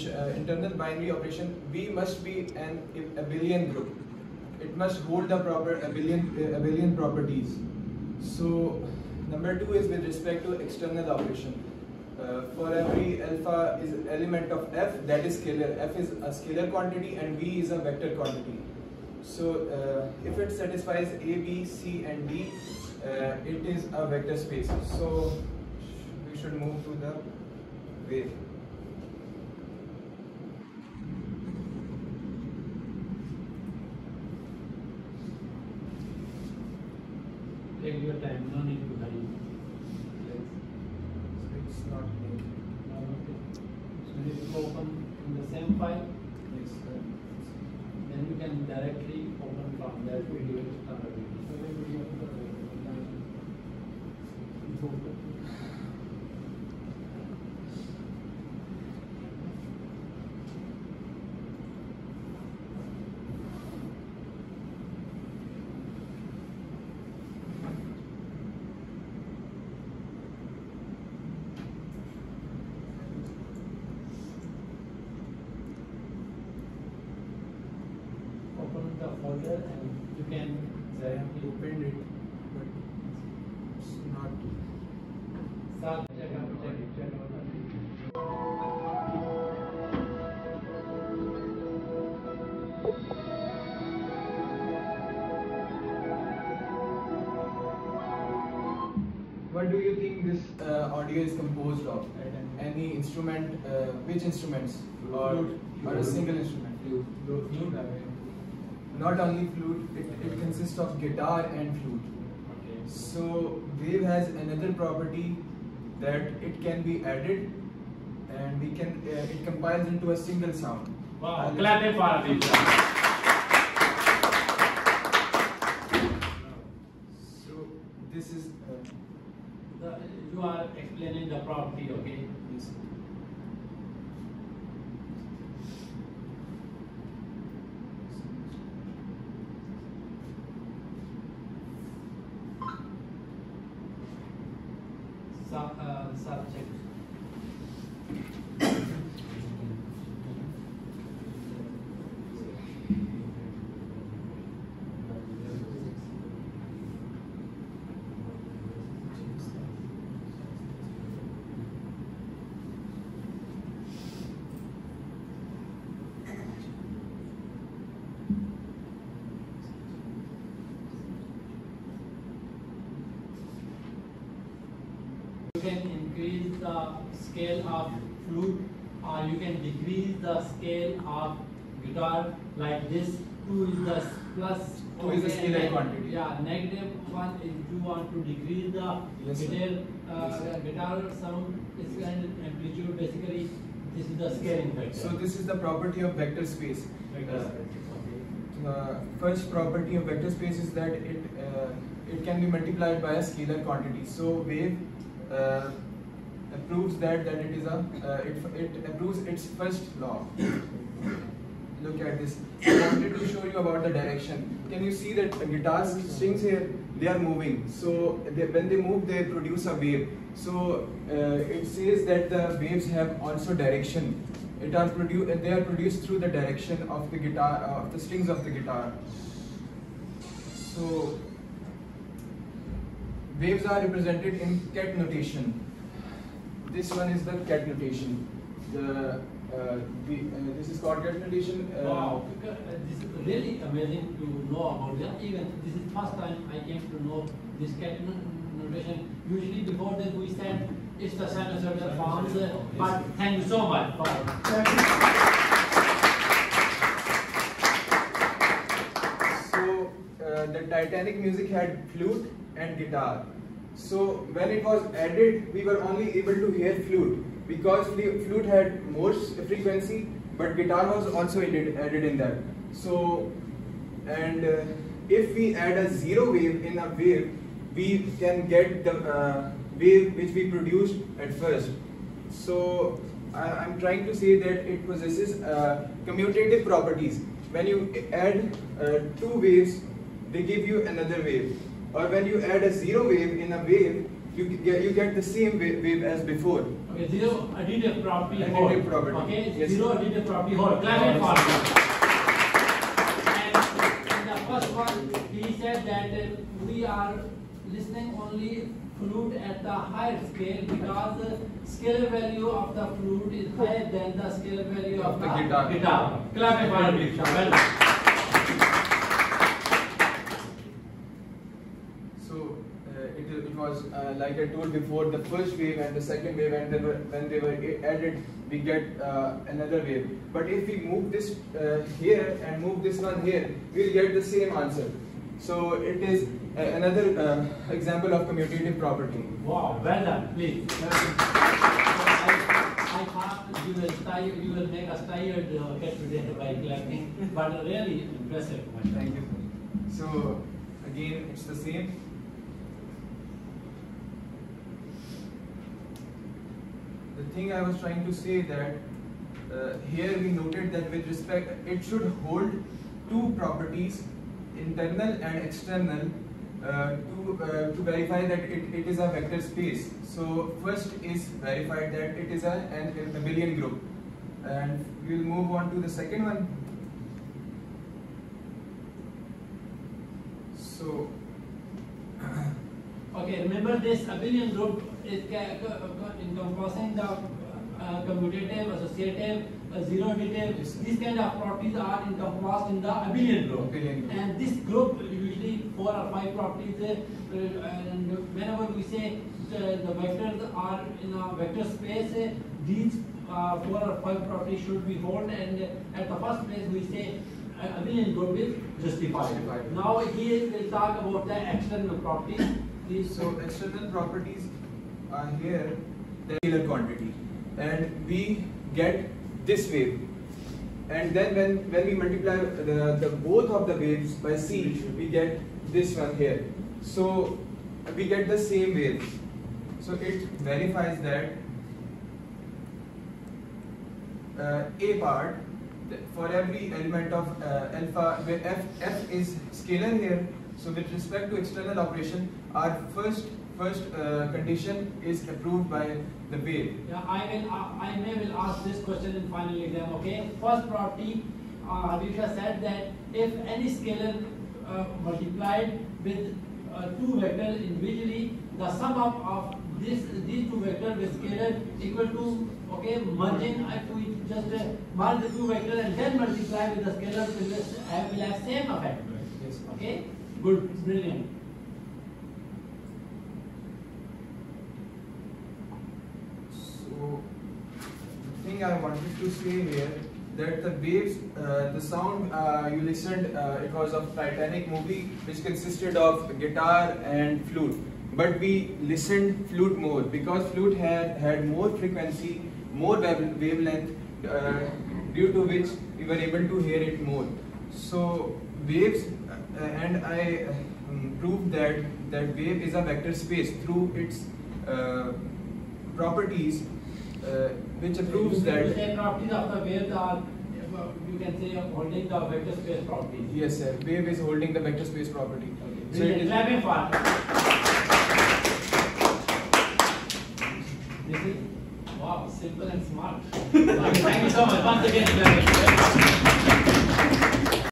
internal binary operation, V must be an abelian group. It must hold the proper abelian properties. So number 2 is with respect to external operation. For every alpha is element of F, that is scalar. F is a scalar quantity and V is a vector quantity. So if it satisfies A, B, C and D, it is a vector space. So we should move to the wave. Take your time, no need to hurry. It's not linked. Okay. So you need to open in the same file. Yes, Then you can directly open from that video. Start a video. Open the folder and you can I have opened it, but it's not. start check. What do you think this audio is composed of? Any instrument? Which instruments? Or a single instrument? Flute. Not only flute, it consists of guitar and flute. Okay. So wave has another property that it can be added and we can it compiles into a single sound. Wow, clap it for people. So this is You are explaining the property, okay? yes. Subject. You can increase the scale of flute or you can decrease the scale of guitar like this. 2 is the plus. 2 is the scalar quantity. Yeah, -1 is you want to decrease the Yes, sir. guitar sound is kind of amplitude. Basically, this is the scaling factor. So this is the property of vector space. Vector space, okay. First property of vector space is that it can be multiplied by a scalar quantity. So wave proves that it is it approves its first law. Look at this. I wanted to show you about the direction. Can you see that the guitar strings here, they are moving. So when they move, they produce a wave. So it says that the waves have also direction. They are produced through the direction of the guitar, of the strings of the guitar. So waves are represented in cat notation. This one is the cat notation. This is called cat notation. Wow, this is really amazing to know about that. Even this is first time I came to know this cat notation. Usually before that we said it's the sinusoidal forms, but thank you so much for So the Titanic music had flute and guitar. So when it was added, we were only able to hear flute because flute had more frequency, but guitar was also added in that. So, and if we add a zero wave in a wave, we can get the wave which we produced at first. So I'm trying to say that it possesses commutative properties. When you add 2 waves, they give you another wave. Or when you add a zero wave in a wave, you get the same wave as before. Okay, zero additive property Additive hold. property. Okay, Yes. zero additive property hold. Clap it for me. And in the first one, he said that we are listening only flute at the higher scale because the scalar value of the flute is higher than the scalar value of the guitar. Clap it for me, well done. So it was like I told before, the first wave and the second wave, and then when they were added, we get another wave. But if we move this here and move this one here, we'll get the same answer. So it is another example of commutative property. Wow, well done, please. I thought you will make us tired get today by clapping, but really impressive. Thank you. So again, it's the same. The thing I was trying to say that here we noted that with respect, it should hold two properties, internal and external, to verify that it is a vector space. So first is verified that it is an abelian group, and we will move on to the second one. So okay, remember this abelian group is encompassing the commutative, associative, zero additive. These kind of properties are encompassed in the abelian group. And this group usually 4 or 5 properties. And whenever we say the vectors are in a vector space, these 4 or 5 properties should be held. And at the first place we say abelian group is justified. Now here we'll talk about the external properties. So external properties are here, the scalar quantity, and we get this wave, and then when we multiply the both of the waves by c, we get this one here. So we get the same wave. So it verifies that a part for every element of alpha, where f is scalar here. So with respect to external operation, our first condition is approved by the wave. Yeah, I will ask this question in final exam. Okay, first property, Habisha said that if any scalar multiplied with 2 vectors individually, the sum of these 2 vectors with scalar equal to, okay, merging. If we just merge the 2 vectors and then multiply with the scalar, will have same effect. Yes. Okay, good, brilliant. So the thing I wanted to say here, that the waves, the sound you listened, it was of Titanic movie, which consisted of guitar and flute. But we listened flute more because flute had more frequency, more wavelength, due to which we were able to hear it more. So waves, and I proved that wave is a vector space through its properties, which proves that. You say properties of the wave are, you can say, holding the vector space properties. Yes, sir. Wave is holding the vector space property. Okay. So it is. Clapping for. This is wow, simple and smart. Thank you so much. Once again, clapping.